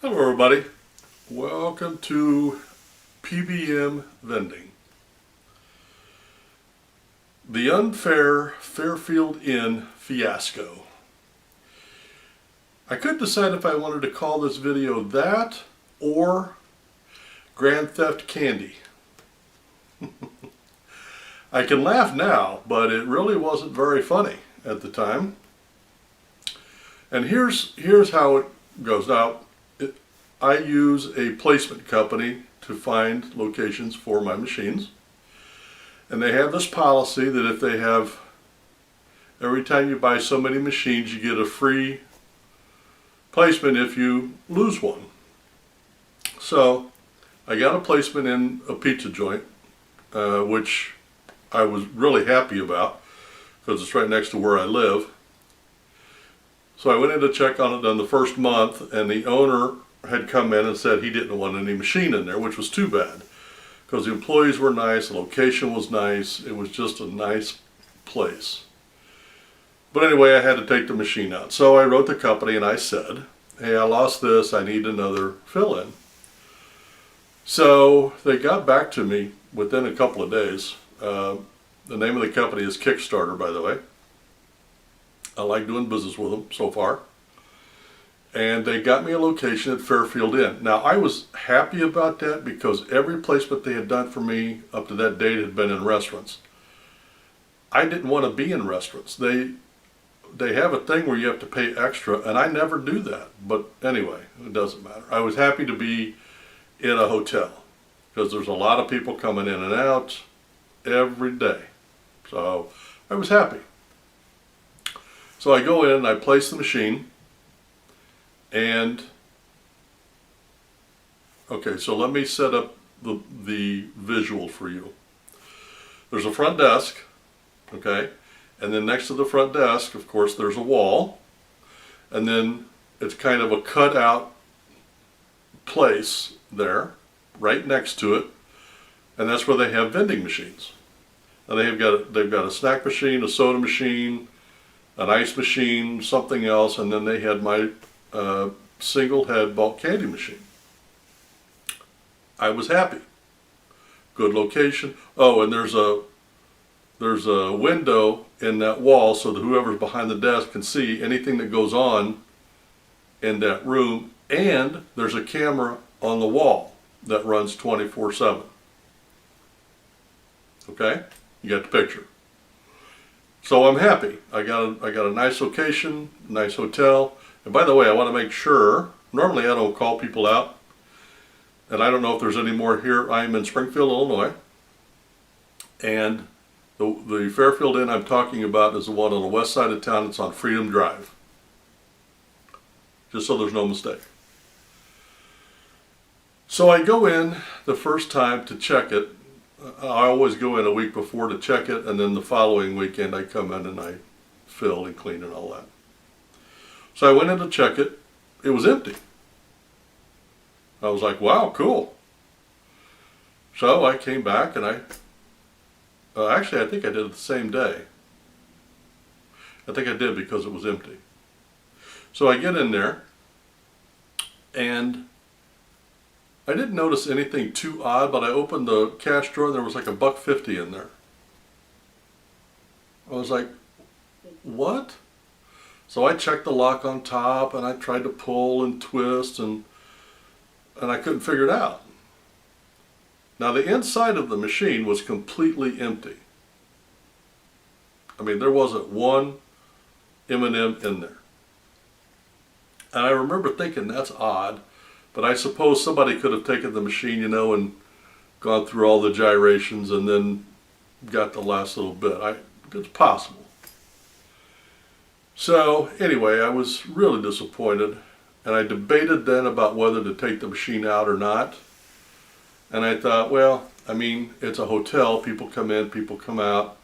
Hello everybody, welcome to P.B.M. Vending. The unfair Fairfield Inn fiasco. I couldn't decide if I wanted to call this video that or Grand Theft Candy. I can laugh now, but it really wasn't very funny at the time. And here's how it goes. Now, I use a placement company to find locations for my machines. And they have this policy that if they have, every time you buy so many machines, you get a free placement if you lose one. So I got a placement in a pizza joint, which I was really happy about because it's right next to where I live. So I went in to check on it on the first month, and the owner had come in and said he didn't want any machine in there, which was too bad because the employees were nice, the location was nice, it was just a nice place. But anyway, I had to take the machine out. So I wrote the company and I said, hey, I lost this, I need another fill-in. So they got back to me within a couple of days. The name of the company is Kickstarter, by the way. I like doing business with them so far. And they got me a location at Fairfield Inn. Now, I was happy about that because every placement they had done for me up to that date had been in restaurants. I didn't want to be in restaurants. They have a thing where you have to pay extra, and I never do that. But anyway, it doesn't matter. I was happy to be in a hotel because there's a lot of people coming in and out every day. So I was happy. So I go in and I place the machine. And okay, so let me set up the visual for you. There's a front desk, okay, and then next to the front desk, of course, there's a wall, and then it's kind of a cutout place there, right next to it, and that's where they have vending machines. And they've got a snack machine, a soda machine, an ice machine, something else, and then they had my single head bulk candy machine. I was happy. Good location. Oh, and there's a window in that wall so that whoever's behind the desk can see anything that goes on in that room, and there's a camera on the wall that runs 24/7. Okay? You got the picture. So I'm happy. I got a nice location, nice hotel. And by the way, I want to make sure, normally I don't call people out, and I don't know if there's any more here. I'm in Springfield, Illinois, and the Fairfield Inn I'm talking about is the one on the west side of town. It's on Freedom Drive, just so there's no mistake. So I go in the first time to check it. I always go in a week before to check it, and then the following weekend I come in and I fill and clean and all that. So I went in to check it. It was empty. I was like, wow, cool. So I came back and actually I think I did it the same day. I think I did because it was empty. So I get in there and I didn't notice anything too odd, but I opened the cash drawer and there was like $1.50 in there. I was like, what? So I checked the lock on top and I tried to pull and twist and I couldn't figure it out. Now the inside of the machine was completely empty. I mean, there wasn't one M&M in there. And I remember thinking that's odd, but I suppose somebody could have taken the machine, you know, and gone through all the gyrations and then got the last little bit. It's possible. So anyway, I was really disappointed, and I debated then about whether to take the machine out or not. And I thought, well, I mean, it's a hotel, people come in, people come out.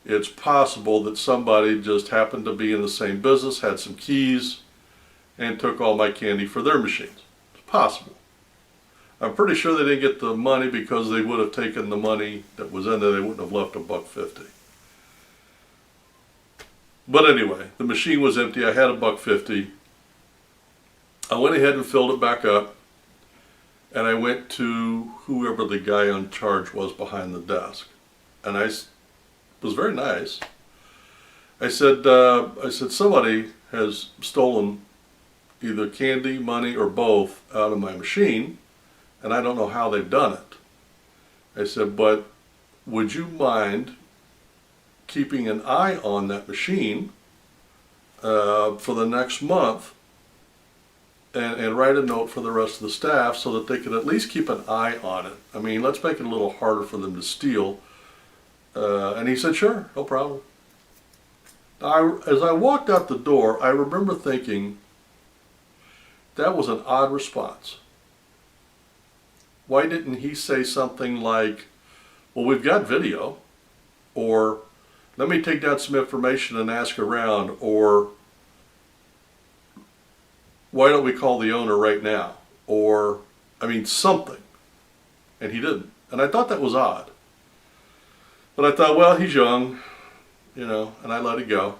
It's possible that somebody just happened to be in the same business, had some keys, and took all my candy for their machines. It's possible. I'm pretty sure they didn't get the money because they would have taken the money that was in there, they wouldn't have left $1.50. But anyway, the machine was empty. I had $1.50. I went ahead and filled it back up, and I went to whoever the guy in charge was behind the desk, and was very nice. I said, somebody has stolen either candy, money, or both out of my machine, and I don't know how they've done it. I said, but would you mind keeping an eye on that machine for the next month, and write a note for the rest of the staff so that they could at least keep an eye on it. I mean, let's make it a little harder for them to steal. And he said, sure, no problem. As I walked out the door, I remember thinking, that was an odd response. Why didn't he say something like, well, we've got video, or let me take down some information and ask around, or why don't we call the owner right now? Or, I mean, something. And he didn't. And I thought that was odd. But I thought, well, he's young, and I let it go.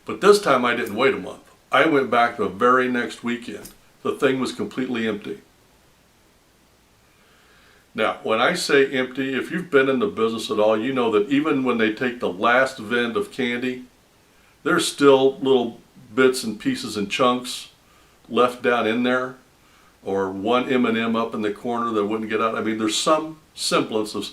But this time I didn't wait a month. I went back the very next weekend. The thing was completely empty. Now, when I say empty, if you've been in the business at all, you know that even when they take the last vend of candy, there's still little bits and pieces and chunks left down in there, or one M&M up in the corner that wouldn't get out. I mean, there's some semblance of.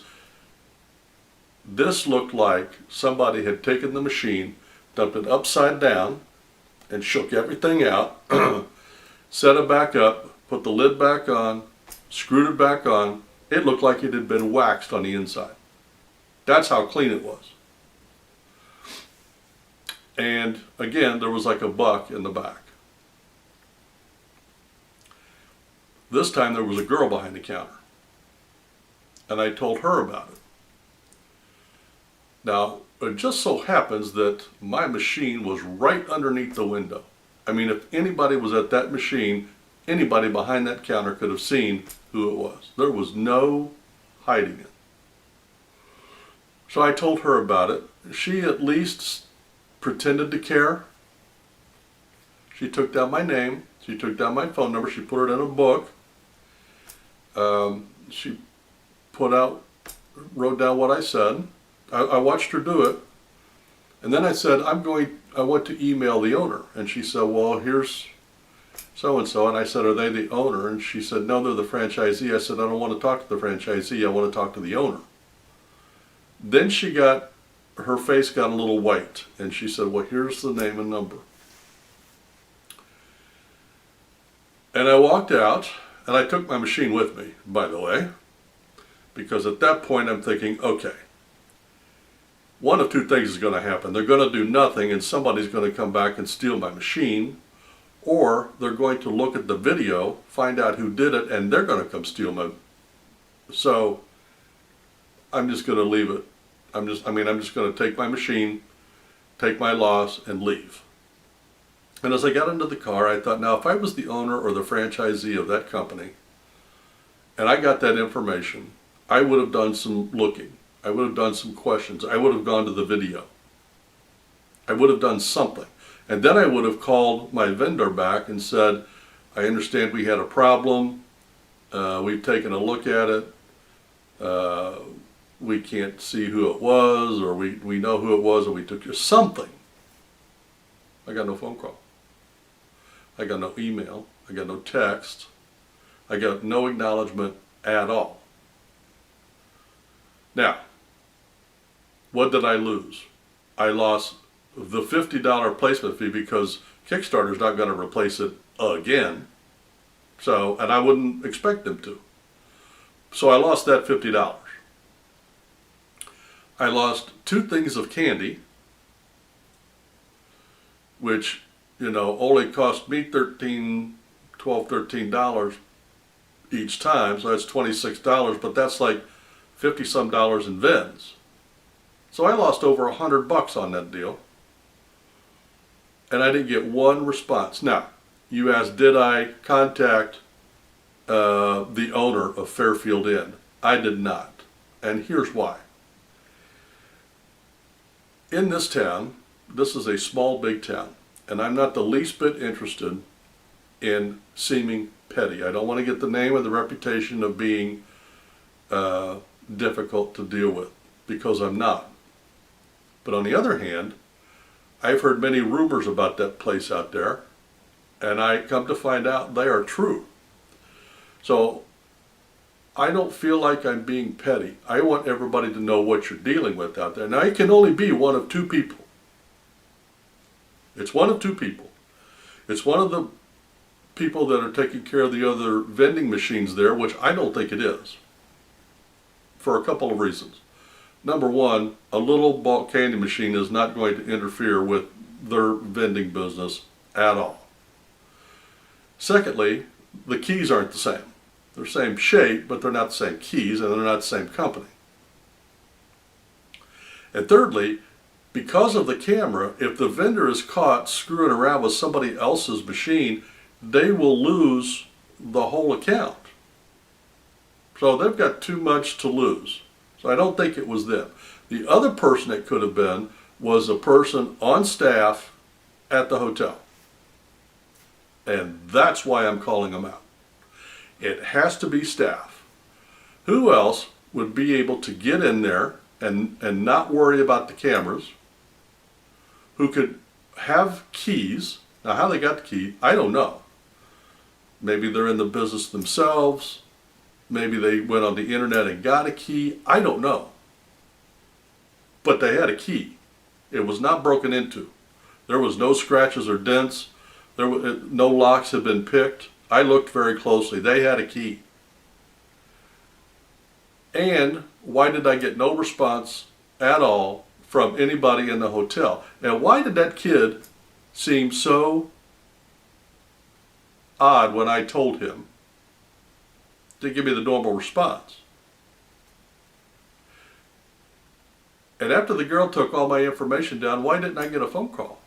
This looked like somebody had taken the machine, dumped it upside down, and shook everything out, set it back up, put the lid back on, screwed it back on. It looked like it had been waxed on the inside. That's how clean it was. And again, there was like a buck in the back. This time there was a girl behind the counter. And I told her about it. Now, it just so happens that my machine was right underneath the window. I mean, if anybody was at that machine, anybody behind that counter could have seen who it was. There was no hiding it. So I told her about it. She at least pretended to care. She took down my name. She took down my phone number. She put it in a book. She wrote down what I said. I watched her do it. And then I said, I want to email the owner. And she said, well, here's so-and-so. And I said, are they the owner? And she said, no, they're the franchisee. I said, I don't want to talk to the franchisee. I want to talk to the owner. Then her face got a little white. And she said, well, here's the name and number. And I walked out, and I took my machine with me, by the way, because at that point I'm thinking, okay, one of two things is going to happen. They're going to do nothing, and somebody's going to come back and steal my machine, or they're going to look at the video, find out who did it, and they're going to come steal my. So I'm just going to leave it. I'm just going to take my machine, take my loss, and leave. And as I got into the car, I thought, now if I was the owner or the franchisee of that company, and I got that information, I would have done some looking. I would have done some questions. I would have gone to the video. I would have done something. And then I would have called my vendor back and said, I understand we had a problem. We've taken a look at it. We can't see who it was, or we know who it was, and we took your something. I got no phone call. I got no email. I got no text. I got no acknowledgement at all. Now, what did I lose? I lost the $50 placement fee because Kickstarter's not going to replace it again. So, and I wouldn't expect them to. So I lost that $50. I lost 2 things of candy, which, only cost me $13 each time. So that's $26, but that's like 50 some dollars in vends. So I lost over $100 on that deal. And I didn't get one response. Now, you asked, did I contact the owner of Fairfield Inn? I did not. And here's why. In this town, this is a small, big town, and I'm not the least bit interested in seeming petty. I don't want to get the name or the reputation of being difficult to deal with, because I'm not. But on the other hand, I've heard many rumors about that place out there, and I come to find out they are true. So I don't feel like I'm being petty. I want everybody to know what you're dealing with out there. Now, it can only be one of two people. It's one of two people. It's one of the people that are taking care of the other vending machines there, which I don't think it is, for a couple of reasons. Number one, a little bulk candy machine is not going to interfere with their vending business at all. Secondly, the keys aren't the same. They're the same shape, but they're not the same keys, and they're not the same company. And thirdly, because of the camera, if the vendor is caught screwing around with somebody else's machine, they will lose the whole account. So they've got too much to lose. So I don't think it was them. The other person it could have been was a person on staff at the hotel. And that's why I'm calling them out. It has to be staff. Who else would be able to get in there and not worry about the cameras? Who could have keys? Now, how they got the key, I don't know. Maybe they're in the business themselves. Maybe they went on the internet and got a key. I don't know. But they had a key. It was not broken into. There was no scratches or dents. No locks had been picked. I looked very closely. They had a key. And why did I get no response at all from anybody in the hotel? And why did that kid seem so odd when I told him to give me the normal response? And after the girl took all my information down, why didn't I get a phone call?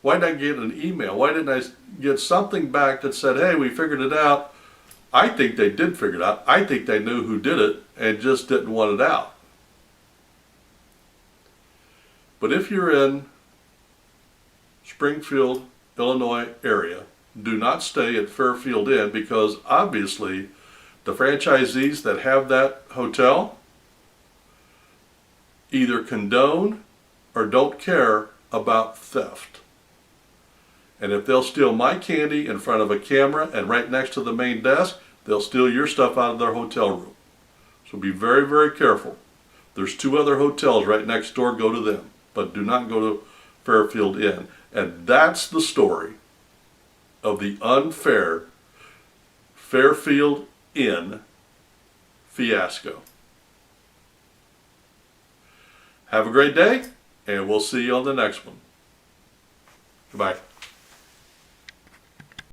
Why didn't I get an email? Why didn't I get something back that said, hey, we figured it out? I think they did figure it out. I think they knew who did it and just didn't want it out. But if you're in Springfield, Illinois area, do not stay at Fairfield Inn, because obviously the franchisees that have that hotel either condone or don't care about theft. And if they'll steal my candy in front of a camera and right next to the main desk, they'll steal your stuff out of their hotel room. So be very, very careful. There's 2 other hotels right next door. Go to them. But do not go to Fairfield Inn. And that's the story of the unfair Fairfield Inn fiasco. Have a great day, and we'll see you on the next one. Goodbye.